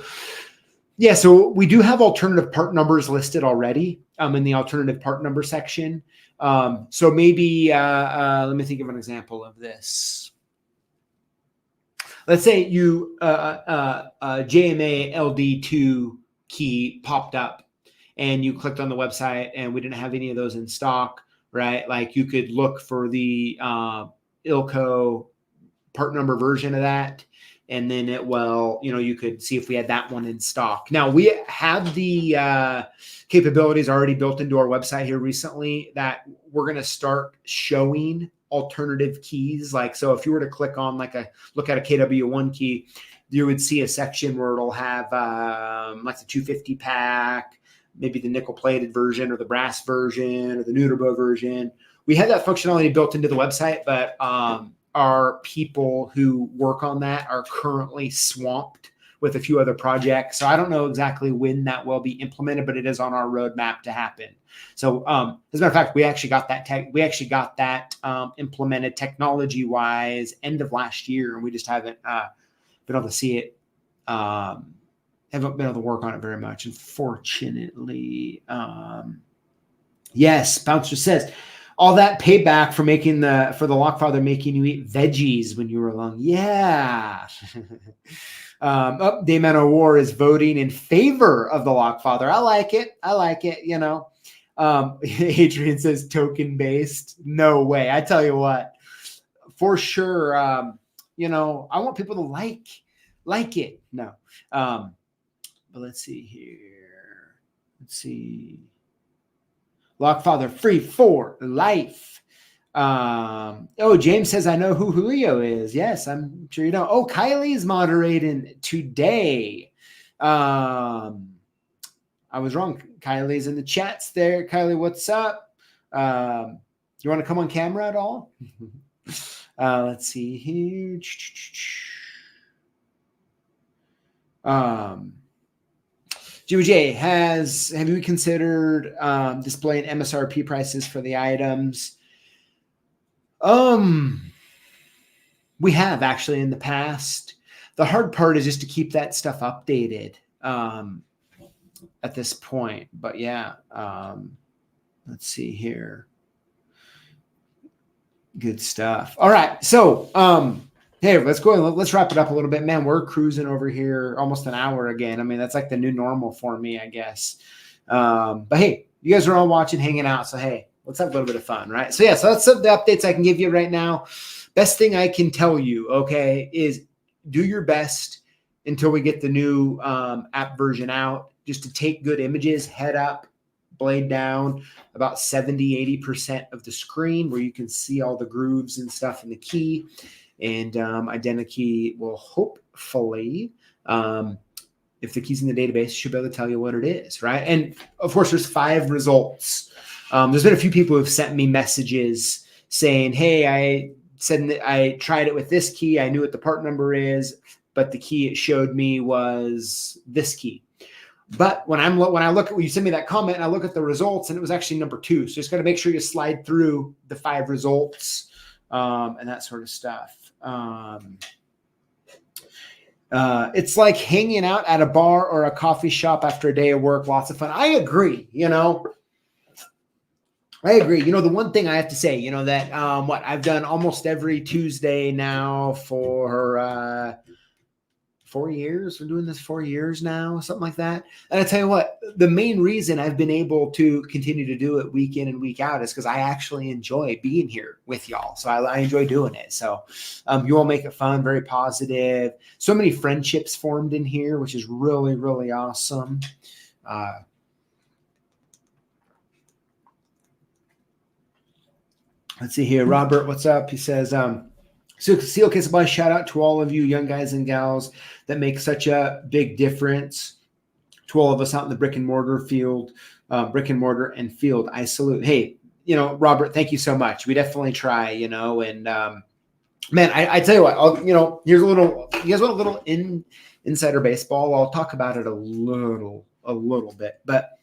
we do have alternative part numbers listed already in the alternative part number section. So maybe let me think of an example of this. Let's say you JMA LD2 key popped up and you clicked on the website and we didn't have any of those in stock, right? Like you could look for the ILCO part number version of that. And then you could see if we had that one in stock. Now we have the capabilities already built into our website here recently that we're going to start showing alternative keys. Like, so if you were to click on look at a KW1 key, you would see a section where it'll have like the 250 pack, maybe the nickel plated version or the brass version or the Nutrabo version. We have that functionality built into the website, but our people who work on that are currently swamped with a few other projects. So I don't know exactly when that will be implemented, but it is on our roadmap to happen. So as a matter of fact, we actually got that implemented technology-wise end of last year, and we just haven't been able to see it. Haven't been able to work on it very much, unfortunately. Yes, Bouncer says, all that payback for the Lockfather making you eat veggies when you were alone. Yeah. Dayman O'War is voting in favor of the Lockfather. I like it. Adrian says token based. No way. I tell you what, for sure. I want people to like it. No. But let's see here. Let's see. Lockfather free for life. James says, I know who Julio is. Yes, I'm sure you know. Oh, Kylie's moderating today. I was wrong. Kylie's in the chats there. Kylie, what's up? You want to come on camera at all? Let's see here. GJ, have you considered displaying MSRP prices for the items? We have actually in the past. The hard part is just to keep that stuff updated at this point. But yeah, let's see here. Good stuff. All right, so hey, let's go and let's wrap it up a little bit. Man, we're cruising over here almost an hour again. I mean, that's like the new normal for me, I guess. But hey, you guys are all watching, hanging out. So hey, let's have a little bit of fun, right? So yeah, so that's some of the updates I can give you right now. Best thing I can tell you, okay, is do your best until we get the new app version out, just to take good images, head up, blade down, about 70-80% of the screen where you can see all the grooves and stuff in the key. And ideniKey will hopefully, if the key's in the database, you should be able to tell you what it is, right? And of course, there's 5 results. There's been a few people who've sent me messages saying, hey, I said that I tried it with this key. I knew what the part number is, but the key it showed me was this key. But when I look at, when you send me that comment and I look at the results, and it was actually number 2. So just got to make sure you slide through the 5 results and that sort of stuff. It's like hanging out at a bar or a coffee shop after a day of work. Lots of fun. I agree. I agree. The one thing I have to say, that I've done almost every Tuesday now for 4 years. We're doing this 4 years now, something like that. And I tell you what, the main reason I've been able to continue to do it week in and week out is because I actually enjoy being here with y'all. So I enjoy doing it. So you all make it fun, very positive. So many friendships formed in here, which is really, really awesome. Let's see here. Robert, what's up? He says, so CLK Supplies, shout out to all of you young guys and gals that make such a big difference. To all of us out in the brick and mortar field, I salute. Hey, Robert, thank you so much. We definitely try, and man, I tell you what, here's a little, you guys want a little insider baseball? I'll talk about it a little bit, but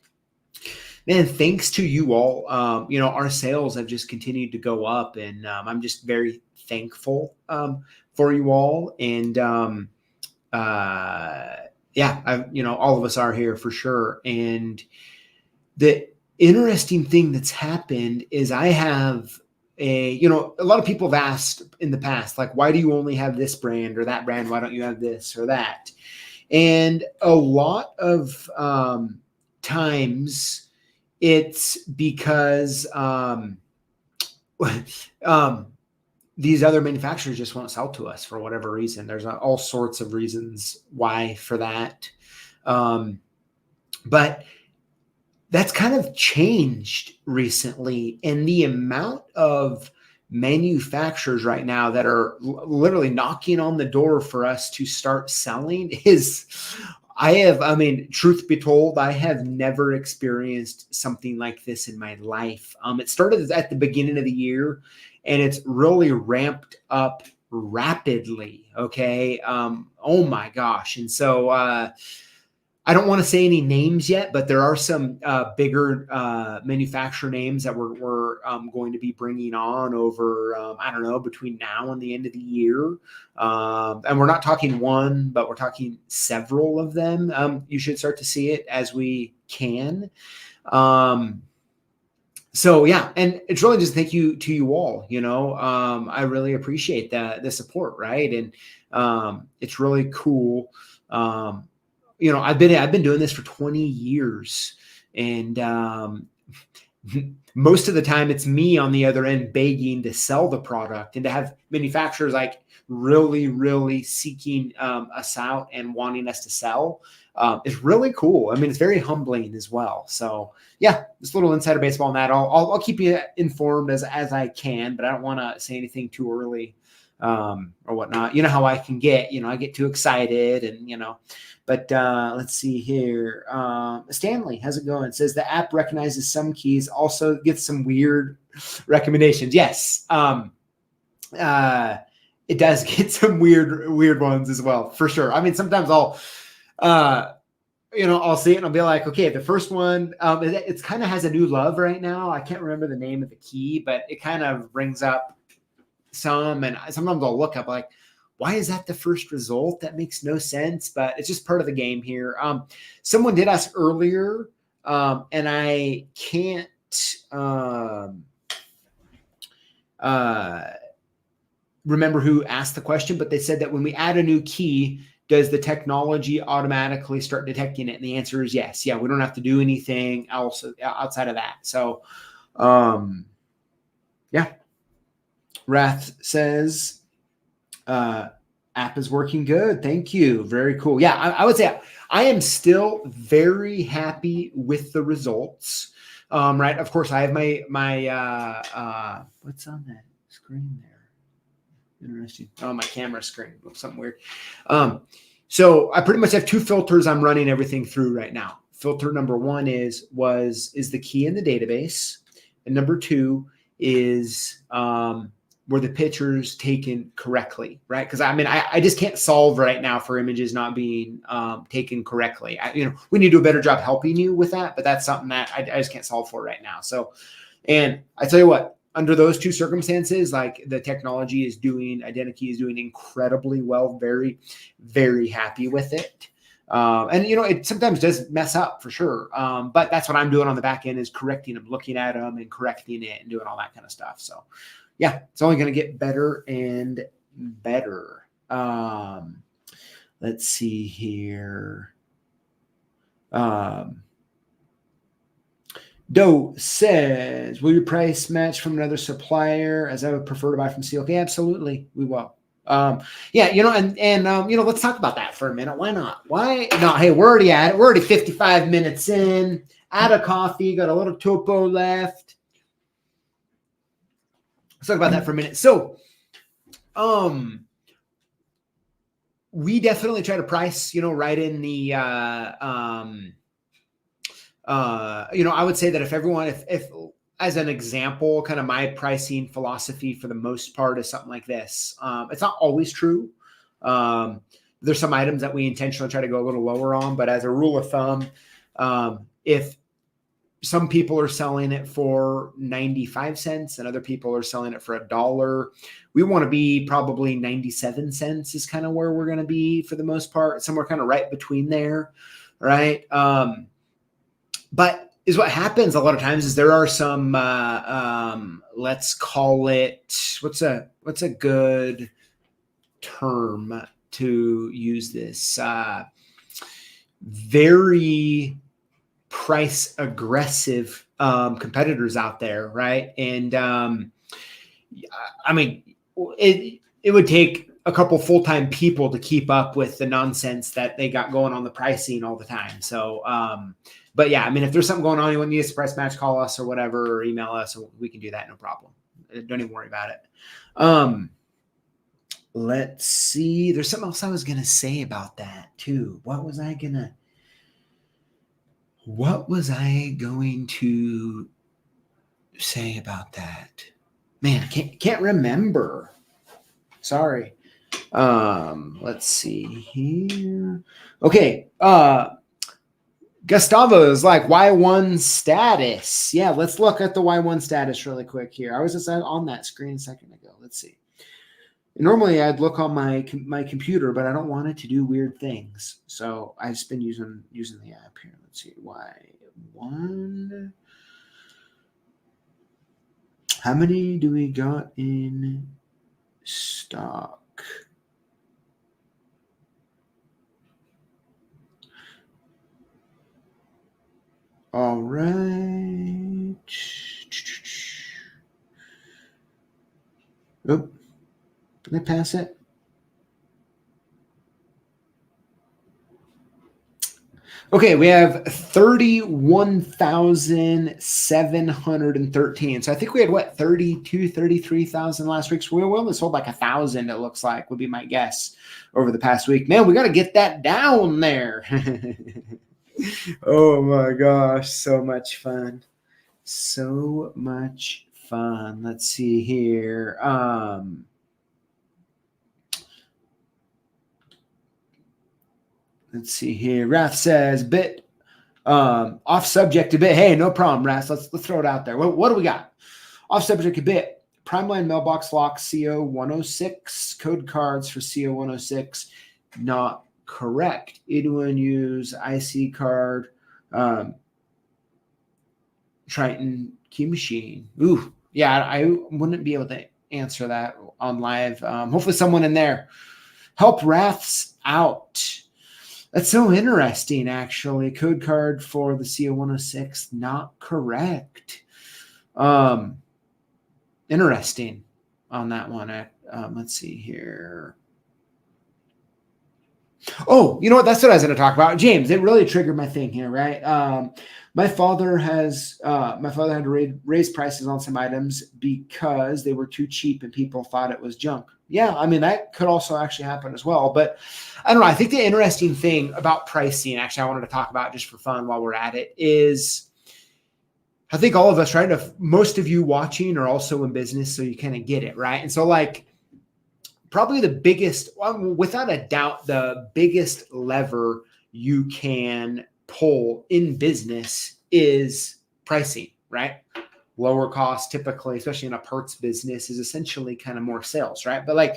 man, thanks to you all, our sales have just continued to go up, and I'm just very thankful for you all. And all of us are here for sure. And the interesting thing that's happened is I have a lot of people have asked in the past, like, why do you only have this brand or that brand? Why don't you have this or that? And a lot of times it's because these other manufacturers just won't sell to us for whatever reason. There's all sorts of reasons why for that. But that's kind of changed recently. And the amount of manufacturers right now that are literally knocking on the door for us to start selling is, truth be told, I have never experienced something like this in my life. It started at the beginning of the year, and it's really ramped up rapidly. Okay. Oh my gosh. And so, I don't want to say any names yet, but there are some bigger manufacturer names that we're going to be bringing on over, between now and the end of the year. And we're not talking one, but we're talking several of them. You should start to see it as we can. So yeah, and it's really just thank you to you all. I really appreciate the support, right? And it's really cool. I've been doing this for 20 years, and most of the time it's me on the other end begging to sell the product, and to have manufacturers like really, really seeking us out and wanting us to sell is really cool. I mean, it's very humbling as well. So yeah, just a little insider baseball on that. I'll keep you informed as I can, but I don't want to say anything too early or whatnot. You know how I can get, I get too excited and, but let's see here. Stanley, how's it going? It says the app recognizes some keys, also gets some weird recommendations. Yes. It does get some weird ones as well, for sure. I mean, sometimes I'll see it and I'll be like, okay, the first one, it's kind of has a new love right now. I can't remember the name of the key, but it kind of brings up some, and sometimes I'll look up like, why is that the first result? That makes no sense, but it's just part of the game here. Someone did ask earlier, and I can't remember who asked the question, but they said that when we add a new key, does the technology automatically start detecting it? And the answer is yes. Yeah, we don't have to do anything else outside of that. So, yeah. Rath says, app is working good. Thank you. Very cool. Yeah, I would say I am still very happy with the results. Right. Of course, I have my what's on that screen there? Interesting. Oh, my camera screen looks something weird. So I pretty much have two filters I'm running everything through right now. Filter number one is the key in the database, and number two is were the pictures taken correctly, right? Because I just can't solve right now for images not being taken correctly. We need to do a better job helping you with that, but that's something that I just can't solve for right now. So, and I tell you what, under those two circumstances, like the technology is doing, ideniKey is doing incredibly well. Very, very happy with it. And it sometimes does mess up for sure. But that's what I'm doing on the back end is correcting them, looking at them and correcting it and doing all that kind of stuff. So yeah, it's only going to get better and better. Let's see here. Doe says, will your price match from another supplier, as I would prefer to buy from CLK? Absolutely, we will. Yeah, let's talk about that for a minute. Why not? Why? No, hey, we're already at it. We're already 55 minutes in, out of coffee, got a little topo left. Let's talk about that for a minute. So, we definitely try to price, right in the, I would say that if as an example, kind of my pricing philosophy for the most part is something like this. It's not always true. There's some items that we intentionally try to go a little lower on, but as a rule of thumb, if some people are selling it for 95 cents and other people are selling it for $1, we want to be probably 97 cents is kind of where we're going to be for the most part, somewhere kind of right between there, right? But is what happens a lot of times is there are some, let's call it, what's a good term to use this? Very price aggressive competitors out there, right? And I mean, it would take a couple full-time people to keep up with the nonsense that they got going on the pricing all the time. So, but yeah, I mean, if there's something going on, you want to use a price match, call us or whatever, or email us, and we can do that, no problem. Don't even worry about it. Let's see. There's something else I was gonna say about that too. What was I going to say about that? Man, can't remember. Sorry. Let's see here. Okay. Gustavo is like Y1 status. Yeah, let's look at the Y1 status really quick here. I was just on that screen a second ago. Let's see. Normally I'd look on my computer, but I don't want it to do weird things. So I've just been using the app here. Let's see. Y1. How many do we got in stock? All right. Oh, did I pass it? Okay, we have 31,713. So I think we had what, 33,000 last week. So we only sold like 1,000, it looks like, would be my guess over the past week. Man, we got to get that down there. Oh my gosh, so much fun. So much fun. Let's see here. Let's see here. Raph says bit off subject a bit. Hey, no problem, Raph. Let's throw it out there. What do we got? Off subject a bit. Primeline mailbox lock CO106 code cards for CO106 not correct. Anyone use IC card Triton key machine? Ooh, yeah. I wouldn't be able to answer that on live. Hopefully, someone in there help Raths out. That's so interesting, actually. Code card for the CO106, not correct. Interesting on that one. Let's see here. Oh, you know what? That's what I was going to talk about. James, it really triggered my thing here, right? My father had to raise prices on some items because they were too cheap and people thought it was junk. Yeah, I mean, that could also actually happen as well. But I don't know. I think the interesting thing about pricing, actually, I wanted to talk about just for fun while we're at it, is I think all of us, right? Most of you watching are also in business, so you kind of get it, right? And so, like, probably the biggest, without a doubt, the biggest lever you can pull in business is pricing, right? Lower cost, typically, especially in a parts business, is essentially kind of more sales, right? But like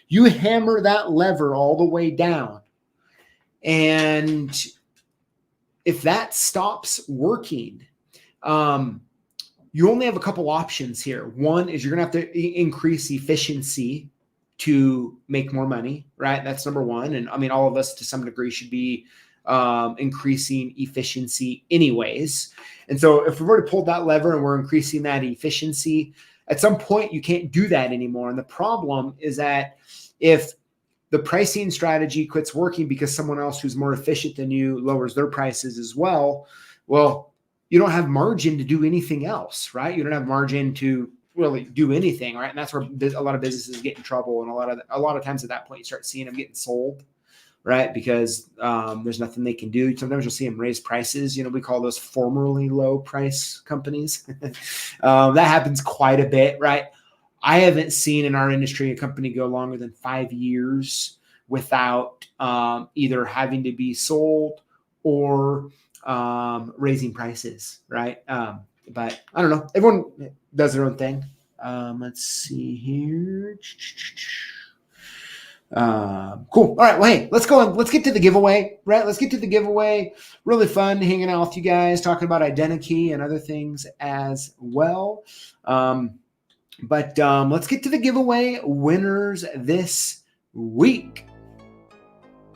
you hammer that lever all the way down, and if that stops working, you only have a couple options here. One is you're going to have to increase efficiency to make more money, right? That's number one. And I mean, all of us to some degree should be increasing efficiency anyways. And so if we've already pulled that lever and we're increasing that efficiency, at some point you can't do that anymore. And the problem is that if the pricing strategy quits working because someone else who's more efficient than you lowers their prices as well, you don't have margin to do anything else, right? You don't have margin to really do anything, right? And that's where a lot of businesses get in trouble. And a lot of times at that point, you start seeing them getting sold, right? Because there's nothing they can do. Sometimes you'll see them raise prices. We call those formerly low price companies. That happens quite a bit, right? I haven't seen in our industry a company go longer than 5 years without either having to be sold or raising prices, right? But I don't know. Everyone does their own thing. Let's see here. Cool. All right. Well, hey, let's go on. Let's get to the giveaway, right? Let's get to the giveaway. Really fun hanging out with you guys, talking about ideniKey and other things as well. But let's get to the giveaway winners this week.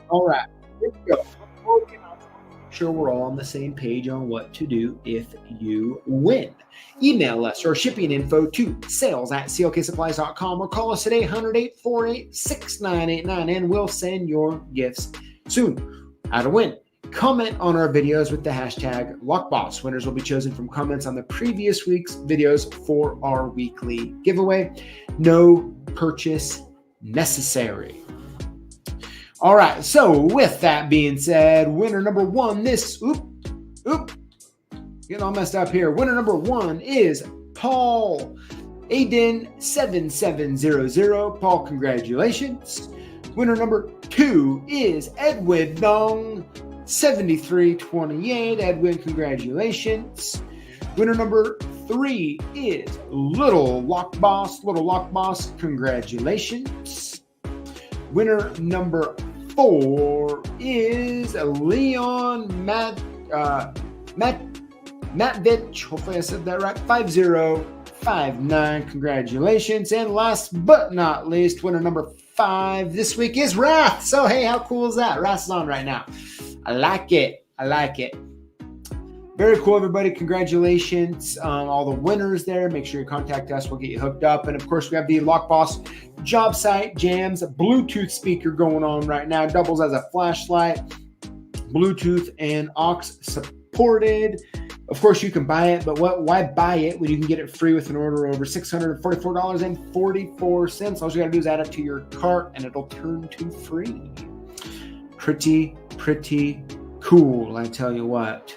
All right, here we go. Sure, we're all on the same page on what to do if you win. Email us or shipping info to sales@CLKsupplies.com or call us at 800-848-6989 and we'll send your gifts soon. How to win. Comment on our videos with the hashtag Lockboss. Winners will be chosen from comments on the previous week's videos for our weekly giveaway. No purchase necessary. All right, so with that being said, winner number one getting all messed up here. Winner number one is Paul Aiden7700. Paul, congratulations. Winner number two is Edwin Dong 7328. Edwin, congratulations. Winner number three is Little Lockboss. Little Lockboss, congratulations. Winner number four is Leon Matvich. Hopefully I said that right. 5059. Congratulations. And last but not least, winner number five this week is Wrath. So hey, how cool is that? Wrath is on right now. I like it. Very cool, everybody. Congratulations on all the winners there. Make sure you contact us. We'll get you hooked up. And of course, we have the Lockboss job site jams Bluetooth speaker going on right now. Doubles as a flashlight, Bluetooth and aux supported. Of course, you can buy it, but why buy it when you can get it free with an order over $644.44? All you got to do is add it to your cart and it'll turn to free. Pretty cool, I tell you what.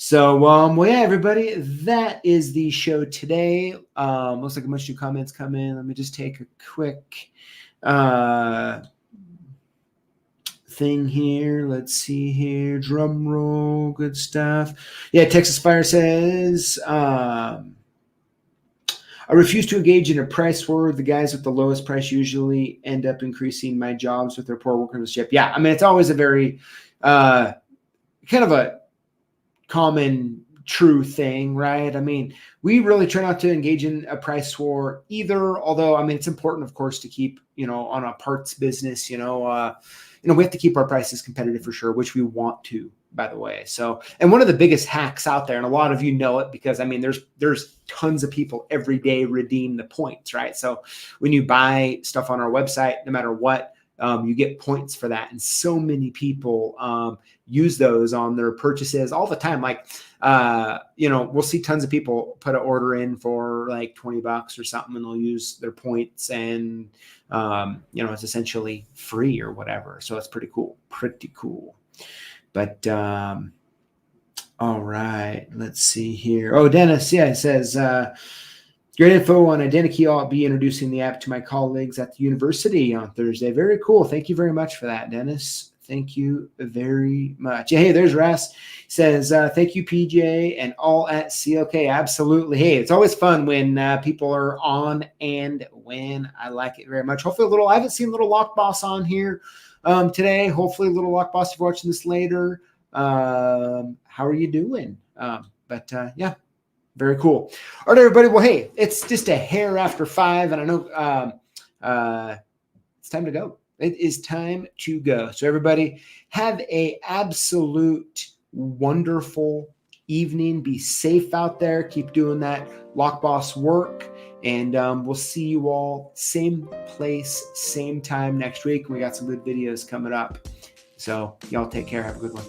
So, well, yeah, everybody, that is the show today. Looks like a bunch of comments come in. Let me just take a quick thing here. Let's see here. Drum roll. Good stuff. Yeah, Texas Fire says, I refuse to engage in a price war. The guys with the lowest price usually end up increasing my jobs with their poor workmanship. Yeah, I mean, it's always a very kind of a common true thing, right? I mean, we really try not to engage in a price war either, although, I mean, it's important, of course, to keep, on a parts business, we have to keep our prices competitive for sure, which we want to, by the way. So, and one of the biggest hacks out there, and a lot of you know it because, I mean, there's tons of people every day redeem the points, right? So when you buy stuff on our website, no matter what, you get points for that. And so many people use those on their purchases all the time. Like, we'll see tons of people put an order in for like $20 or something, and they'll use their points and, it's essentially free or whatever. So it's pretty cool. But, all right, let's see here. Oh, Dennis, yeah, it says, great info on ideniKey. I'll be introducing the app to my colleagues at the university on Thursday. Very cool. Thank you very much for that, Dennis. Thank you very much. Hey, there's Russ. Says, thank you, PJ, and all at CLK. Absolutely. Hey, it's always fun when people are on and when. I like it very much. Hopefully I haven't seen Little Lockboss on here today. Hopefully Little Lockboss, if you're watching this later. How are you doing? Yeah. Very cool. All right, everybody. Well, hey, it's just a hair after 5, and I know it's time to go. It is time to go. So, everybody, have a absolute wonderful evening. Be safe out there. Keep doing that Lockboss work, and we'll see you all same place, same time next week. We got some good videos coming up. So, y'all take care. Have a good one.